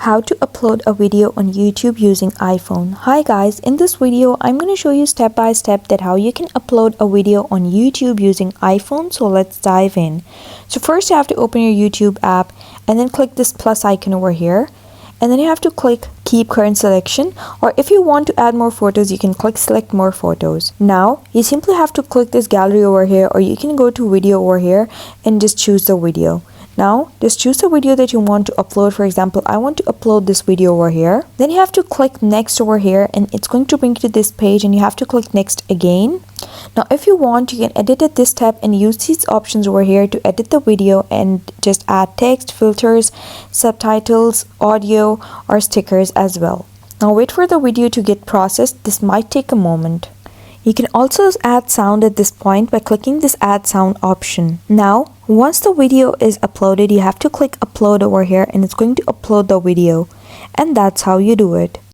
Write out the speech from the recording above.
How to upload a video on YouTube using iPhone. Hi guys, in this video I'm going to show you step by step that how you can upload a video on YouTube using iPhone. So let's dive in. So first you have to open your YouTube app and then click this plus icon over here, and then you have to click keep current selection, or if you want to add more photos you can click select more photos. Now you simply have to click this gallery over here, or you can go to video over here and just choose the video. Now just choose the video that you want to upload. For example, I want to upload this video over here. Then you have to click next over here and it's going to bring you to this page, and you have to click next again. Now if you want, you can edit at this tab and use these options over here to edit the video and just add text, filters, subtitles, audio or stickers as well. Now wait for the video to get processed. This might take a moment. You can also add sound at this point by clicking this add sound option. Now, once the video is uploaded, you have to click upload over here and it's going to upload the video. And that's how you do it.